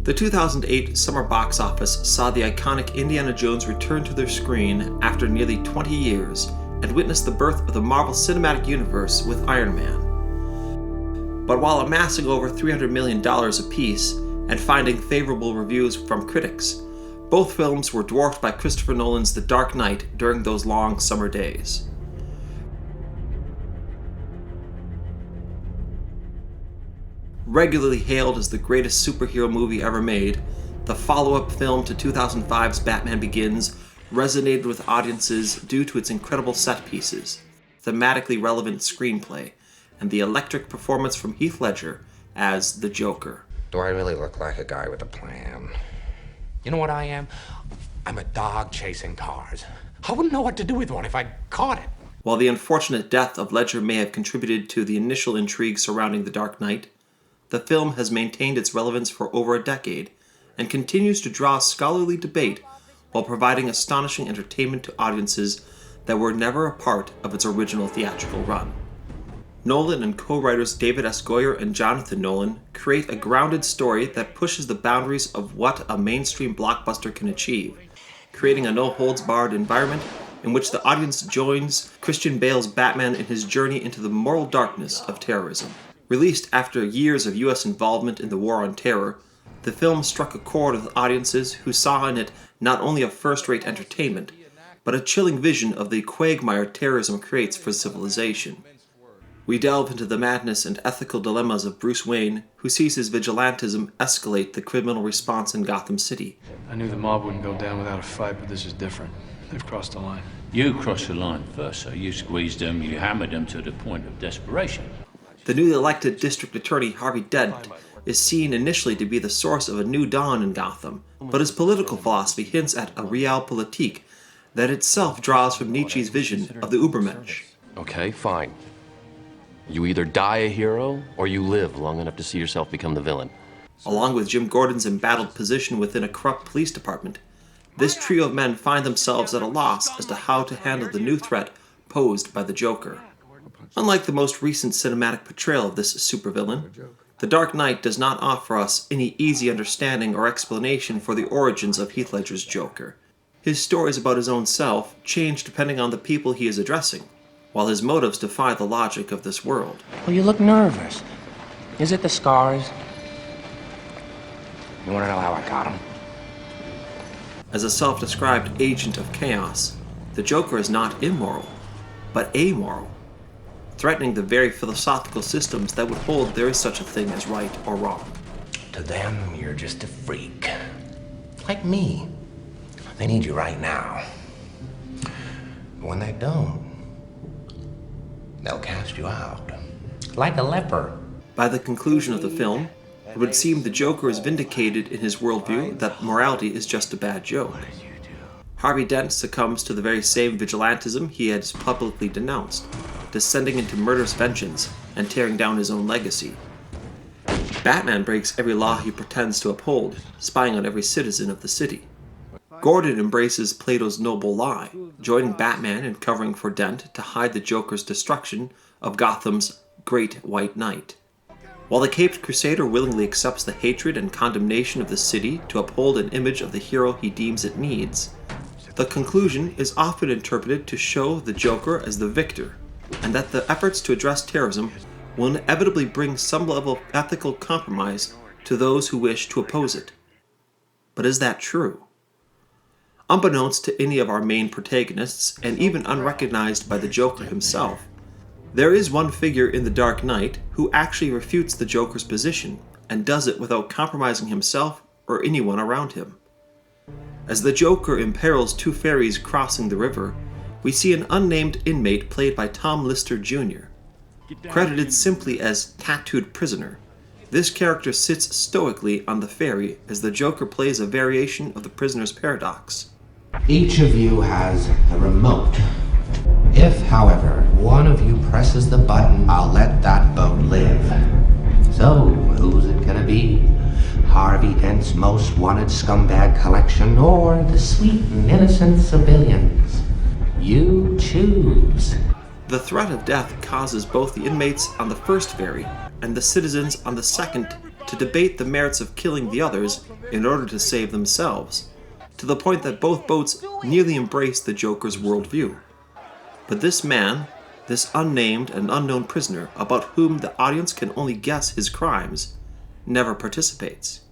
The 2008 summer box office saw the iconic Indiana Jones return to their screen after nearly 20 years and witnessed the birth of the Marvel Cinematic Universe with Iron Man. But while amassing over $300 million apiece and finding favorable reviews from critics, both films were dwarfed by Christopher Nolan's The Dark Knight during those long summer days. Regularly hailed as the greatest superhero movie ever made, the follow-up film to 2005's Batman Begins resonated with audiences due to its incredible set pieces, thematically relevant screenplay, and the electric performance from Heath Ledger as the Joker. Do I really look like a guy with a plan? You know what I am? I'm a dog chasing cars. I wouldn't know what to do with one if I caught it. While the unfortunate death of Ledger may have contributed to the initial intrigue surrounding The Dark Knight, the film has maintained its relevance for over a decade and continues to draw scholarly debate while providing astonishing entertainment to audiences that were never a part of its original theatrical run. Nolan and co-writers David S. Goyer and Jonathan Nolan create a grounded story that pushes the boundaries of what a mainstream blockbuster can achieve, creating a no-holds-barred environment in which the audience joins Christian Bale's Batman in his journey into the moral darkness of terrorism. Released after years of U.S. involvement in the War on Terror, the film struck a chord with audiences who saw in it not only a first-rate entertainment, but a chilling vision of the quagmire terrorism creates for civilization. We delve into the madness and ethical dilemmas of Bruce Wayne, who sees his vigilantism escalate the criminal response in Gotham City. I knew the mob wouldn't go down without a fight, but this is different. They've crossed the line. You crossed the line first, so you squeezed them, you hammered them to the point of desperation. The newly elected district attorney Harvey Dent is seen initially to be the source of a new dawn in Gotham, but his political philosophy hints at a realpolitik that itself draws from Nietzsche's vision of the Übermensch. Okay, fine. You either die a hero, or you live long enough to see yourself become the villain. Along with Jim Gordon's embattled position within a corrupt police department, this trio of men find themselves at a loss as to how to handle the new threat posed by the Joker. Unlike the most recent cinematic portrayal of this supervillain, The Dark Knight does not offer us any easy understanding or explanation for the origins of Heath Ledger's Joker. His stories about his own self change depending on the people he is addressing, while his motives defy the logic of this world. Well, you look nervous. Is it the scars? You want to know how I got them? As a self-described agent of chaos, the Joker is not immoral, but amoral, threatening the very philosophical systems that would hold there is such a thing as right or wrong. To them, you're just a freak. Like me. They need you right now. But when they don't, they'll cast you out. Like a leper. By the conclusion of the film, it would seem the Joker is vindicated in his worldview that morality is just a bad joke. Harvey Dent succumbs to the very same vigilantism he has publicly denounced, descending into murderous vengeance and tearing down his own legacy. Batman breaks every law he pretends to uphold, spying on every citizen of the city. Gordon embraces Plato's noble lie, joining Batman in covering for Dent to hide the Joker's destruction of Gotham's Great White Knight. While the Caped Crusader willingly accepts the hatred and condemnation of the city to uphold an image of the hero he deems it needs, the conclusion is often interpreted to show the Joker as the victor, and that the efforts to address terrorism will inevitably bring some level of ethical compromise to those who wish to oppose it. But is that true? Unbeknownst to any of our main protagonists, and even unrecognized by the Joker himself, there is one figure in The Dark Knight who actually refutes the Joker's position, and does it without compromising himself or anyone around him. As the Joker imperils two ferries crossing the river, we see an unnamed inmate played by Tom Lister Jr. Credited simply as Tattooed Prisoner, this character sits stoically on the ferry as the Joker plays a variation of the prisoner's paradox. Each of you has a remote. If, however, one of you presses the button, I'll let that boat live. So, who's it gonna be? Harvey Dent's most wanted scumbag collection, or the sweet and innocent civilians? You choose. The threat of death causes both the inmates on the first ferry and the citizens on the second to debate the merits of killing the others in order to save themselves, to the point that both boats nearly embrace the Joker's worldview. But this man, this unnamed and unknown prisoner about whom the audience can only guess his crimes, never participates.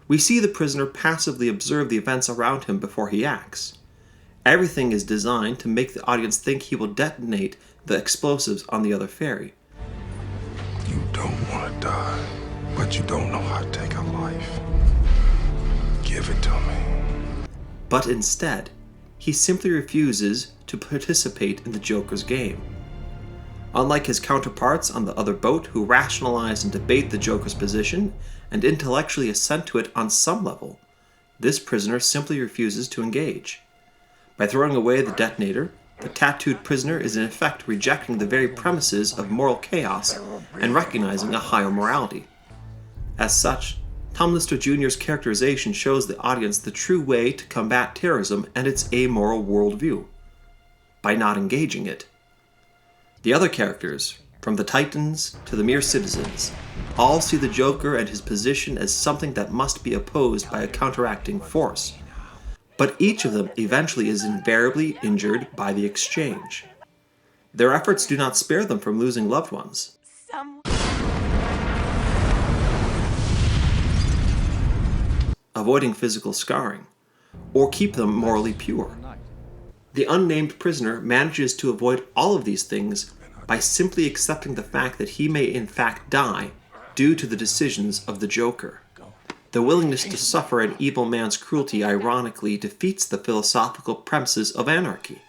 We see the prisoner passively observe the events around him before he acts. Everything is designed to make the audience think he will detonate the explosives on the other ferry. You don't want to die, but you don't know how to take a life. Give it to me. But instead, he simply refuses to participate in the Joker's game. Unlike his counterparts on the other boat who rationalize and debate the Joker's position and intellectually assent to it on some level, this prisoner simply refuses to engage. By throwing away the detonator, the tattooed prisoner is in effect rejecting the very premises of moral chaos and recognizing a higher morality. As such, Tom Lister Jr.'s characterization shows the audience the true way to combat terrorism and its amoral worldview, by not engaging it. The other characters, from the Titans to the mere citizens, all see the Joker and his position as something that must be opposed by a counteracting force. But each of them eventually is invariably injured by the exchange. Their efforts do not spare them from losing loved ones. Avoiding physical scarring, or keep them morally pure. The unnamed prisoner manages to avoid all of these things by simply accepting the fact that he may in fact die due to the decisions of the Joker. The willingness to suffer an evil man's cruelty ironically defeats the philosophical premises of anarchy,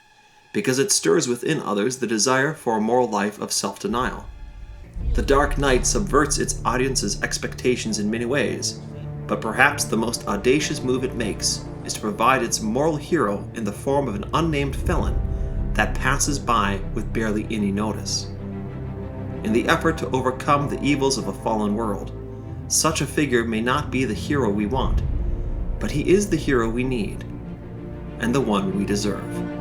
because it stirs within others the desire for a moral life of self-denial. The Dark Knight subverts its audience's expectations in many ways, but perhaps the most audacious move it makes is to provide its moral hero in the form of an unnamed felon that passes by with barely any notice. In the effort to overcome the evils of a fallen world, such a figure may not be the hero we want, but he is the hero we need, and the one we deserve.